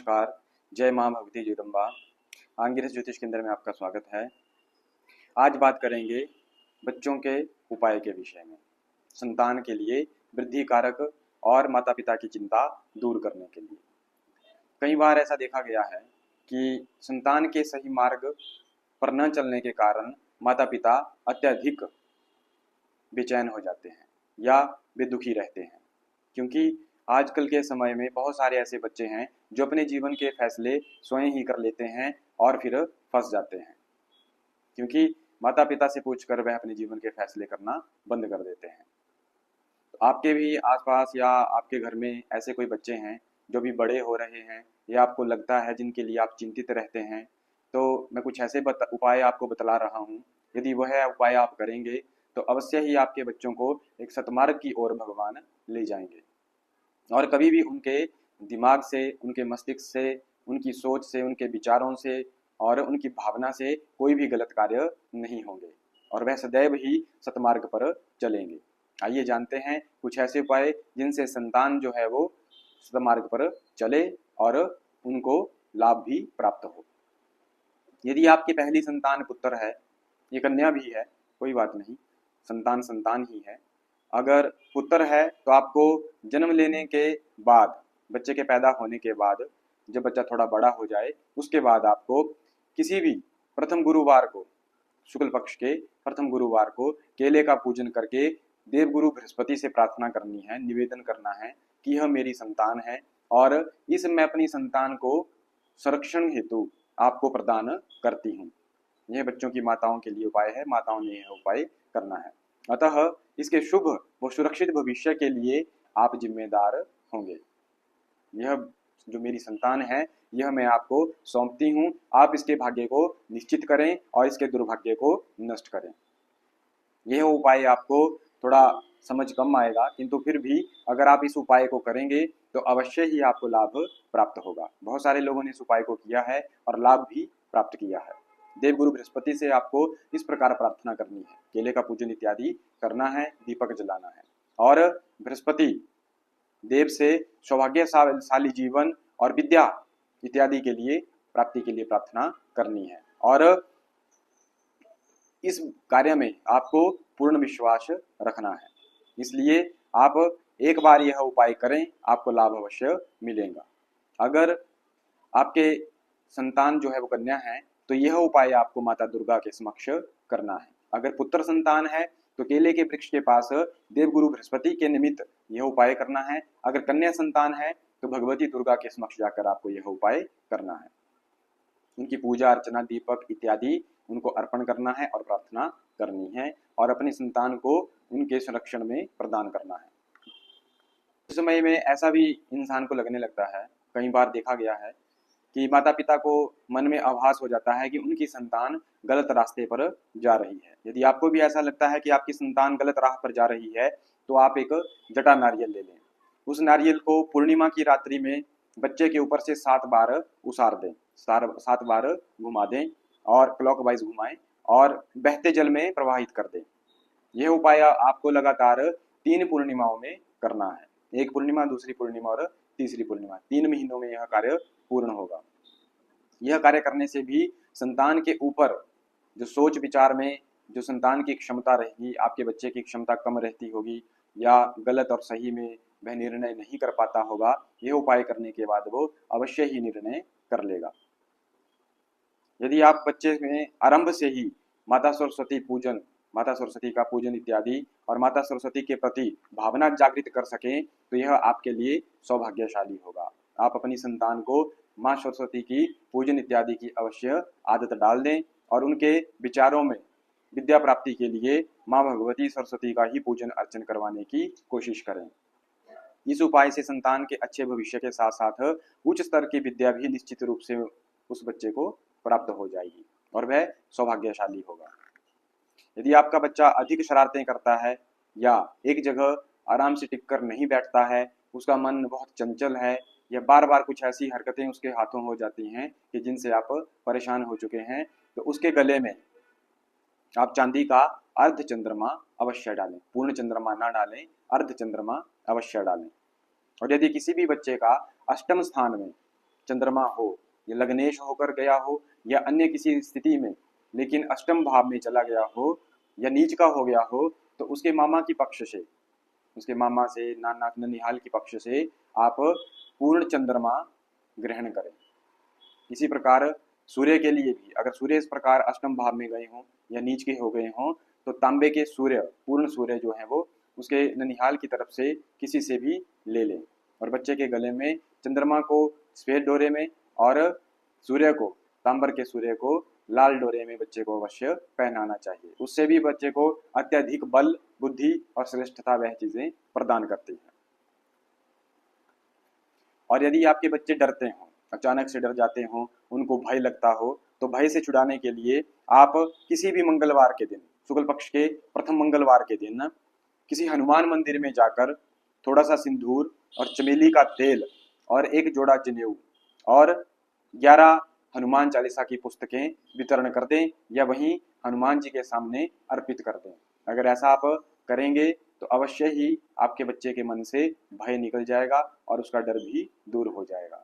नमस्कार। जय माँ भगवती जगदम्बा। आंगिरस ज्योतिष केंद्र में आपका स्वागत है। आज बात करेंगे बच्चों के उपाय के विषय में, संतान के लिए वृद्धि कारक और माता पिता की चिंता दूर करने के लिए। कई बार ऐसा देखा गया है कि संतान के सही मार्ग पर न चलने के कारण माता पिता अत्यधिक बेचैन हो जाते हैं या वे दुखी रहते हैं, क्योंकि आजकल के समय में बहुत सारे ऐसे बच्चे हैं जो अपने जीवन के फैसले स्वयं ही कर लेते हैं और फिर फंस जाते हैं, क्योंकि माता पिता से पूछकर वह अपने जीवन के फैसले करना बंद कर देते हैं। तो आपके भी आसपास या आपके घर में ऐसे कोई बच्चे हैं जो भी बड़े हो रहे हैं या आपको लगता है जिनके लिए आप चिंतित रहते हैं, तो मैं कुछ ऐसे उपाय आपको बतला रहा हूँ। यदि वह उपाय आप करेंगे तो अवश्य ही आपके बच्चों को एक सतमार्ग की ओर भगवान ले जाएंगे और कभी भी उनके दिमाग से, उनके मस्तिष्क से, उनकी सोच से, उनके विचारों से और उनकी भावना से कोई भी गलत कार्य नहीं होंगे और वह सदैव ही सतमार्ग पर चलेंगे। आइए जानते हैं कुछ ऐसे उपाय जिनसे संतान जो है वो सतमार्ग पर चले और उनको लाभ भी प्राप्त हो। यदि आपकी पहली संतान पुत्र है, ये कन्या भी है, कोई बात नहीं, संतान संतान ही है। अगर पुत्र है तो आपको जन्म लेने के बाद, बच्चे के पैदा होने के बाद, जब बच्चा थोड़ा बड़ा हो जाए उसके बाद आपको किसी भी प्रथम गुरुवार को, शुक्ल पक्ष के प्रथम गुरुवार को केले का पूजन करके देवगुरु बृहस्पति से प्रार्थना करनी है, निवेदन करना है कि यह मेरी संतान है और इस मैं अपनी संतान को संरक्षण हेतु आपको प्रदान करती हूँ। यह बच्चों की माताओं के लिए उपाय है, माताओं ने यह उपाय करना है। अतः इसके शुभ व सुरक्षित भविष्य के लिए आप जिम्मेदार होंगे। यह जो मेरी संतान है यह मैं आपको सौंपती हूँ, आप इसके भाग्य को निश्चित करें और इसके दुर्भाग्य को नष्ट करें। यह उपाय आपको थोड़ा समझ कम आएगा, किंतु फिर भी अगर आप इस उपाय को करेंगे तो अवश्य ही आपको लाभ प्राप्त होगा। बहुत सारे लोगों ने इस उपाय को किया है और लाभ भी प्राप्त किया है। देवगुरु बृहस्पति से आपको इस प्रकार प्रार्थना करनी है, केले का पूजन इत्यादि करना है, दीपक जलाना है और बृहस्पति देव से सौभाग्यशाली जीवन और विद्या इत्यादि के लिए प्राप्ति के लिए प्रार्थना करनी है और इस कार्य में आपको पूर्ण विश्वास रखना है। इसलिए आप एक बार यह उपाय करें, आपको लाभ अवश्य मिलेगा। अगर आपके संतान जो है वो कन्या है तो यह उपाय आपको माता दुर्गा के समक्ष करना है। अगर पुत्र संतान है तो केले के वृक्ष के पास देवगुरु बृहस्पति के निमित्त यह उपाय करना है। अगर कन्या संतान है तो भगवती दुर्गा के समक्ष जाकर आपको यह उपाय करना है। उनकी पूजा अर्चना, दीपक इत्यादि उनको अर्पण करना है और प्रार्थना करनी है और अपने संतान को उनके संरक्षण में प्रदान करना है। इस समय में ऐसा भी इंसान को लगने लगता है, कई बार देखा गया है कि माता पिता को मन में आभास हो जाता है कि उनकी संतान गलत रास्ते पर जा रही है। यदि आपको भी ऐसा लगता है कि आपकी संतान गलत राह पर जा रही है तो आप एक जटा नारियल ले लें। उस नारियल को पूर्णिमा की रात्रि में बच्चे के ऊपर से 7 बार उसार दें, 7 बार घुमा दें और क्लॉकवाइज घुमाएं और बहते जल में प्रवाहित कर दें। यह उपाय आपको लगातार 3 पूर्णिमाओं में करना है, एक पूर्णिमा, दूसरी पूर्णिमा और तीसरी पूर्णिमा, 3 महीनों में यह कार्य पूर्ण होगा। यह कार्य करने से भी संतान के ऊपर जो सोच विचार में जो संतान की क्षमता रहेगी, आपके बच्चे की क्षमता कम रहती होगी या गलत और सही में वह निर्णय नहीं कर पाता होगा, यह उपाय करने के बाद वो अवश्य ही निर्णय कर लेगा। यदि आप बच्चे में आरंभ से ही माता सरस्वती पूजन, माता सरस्वती का पूजन इत्यादि और माता सरस्वती के प्रति भावना जागृत कर सकें तो यह आपके लिए सौभाग्यशाली होगा। आप अपनी संतान को माँ सरस्वती की पूजन इत्यादि की अवश्य आदत डाल दें और उनके विचारों में विद्या प्राप्ति के लिए माँ भगवती सरस्वती का ही पूजन अर्चन करवाने की कोशिश करें। इस उपाय से संतान के अच्छे भविष्य के साथ साथ उच्च स्तर की विद्या भी निश्चित रूप से उस बच्चे को प्राप्त हो जाएगी और वह सौभाग्यशाली होगा। यदि आपका बच्चा अधिक शरारतें करता है या एक जगह आराम से टिककर नहीं बैठता है, उसका मन बहुत चंचल है या बार बार कुछ ऐसी हरकतें उसके हाथों हो जाती हैं कि जिनसे आप परेशान हो चुके हैं, तो उसके गले में आप चांदी का अर्ध चंद्रमा अवश्य डालें। पूर्ण चंद्रमा ना डालें, अर्ध चंद्रमा अवश्य डालें। और यदि किसी भी बच्चे का अष्टम स्थान में चंद्रमा हो, या लग्नेश होकर गया हो या अन्य किसी स्थिति में, लेकिन अष्टम भाव में चला गया हो या नीच का हो गया हो, तो उसके मामा की पक्ष से, उसके मामा से, नाना ननिहाल की पक्ष से आप पूर्ण चंद्रमा ग्रहण करें। इसी प्रकार सूर्य के लिए भी, अगर सूर्य इस प्रकार अष्टम भाव में गए हों या नीच के हो गए हों, तो तांबे के सूर्य, पूर्ण सूर्य जो है वो उसके ननिहाल की तरफ से किसी से भी ले लें, और बच्चे के गले में चंद्रमा को सफेद डोरे में और सूर्य को, तांबर के सूर्य को लाल डोरे में बच्चे को अवश्य पहनाना चाहिए। उससे भी बच्चे को अत्यधिक बल, बुद्धि और श्रेष्ठता वह चीजें प्रदान करती हैं। और यदि आपके बच्चे डरते हों, अचानक से डर जाते हों, उनको भय लगता हो, तो भय से छुड़ाने के लिए आप किसी भी मंगलवार के दिन, शुक्ल पक्ष के प्रथम मंगलवार के दिन, किसी हनुमान मंदिर में जाकर थोड़ा सा सिंदूर और चमेली का तेल और एक जोड़ा जनेऊ और 11 हनुमान चालीसा की पुस्तकें वितरण कर दें, या वहीं हनुमान जी के सामने अर्पित कर दें। अगर ऐसा आप करेंगे तो अवश्य ही आपके बच्चे के मन से भय निकल जाएगा और उसका डर भी दूर हो जाएगा।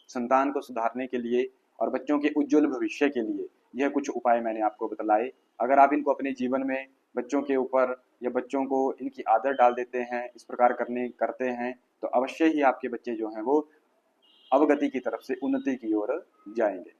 संतान को सुधारने के लिए और बच्चों के उज्जवल भविष्य के लिए यह कुछ उपाय मैंने आपको बतलाए। अगर आप इनको अपने जीवन में बच्चों के ऊपर या बच्चों को इनकी आदत डाल देते हैं, इस प्रकार करते हैं, तो अवश्य ही आपके बच्चे जो हैं वो अवगति की तरफ से उन्नति की ओर जाएंगे।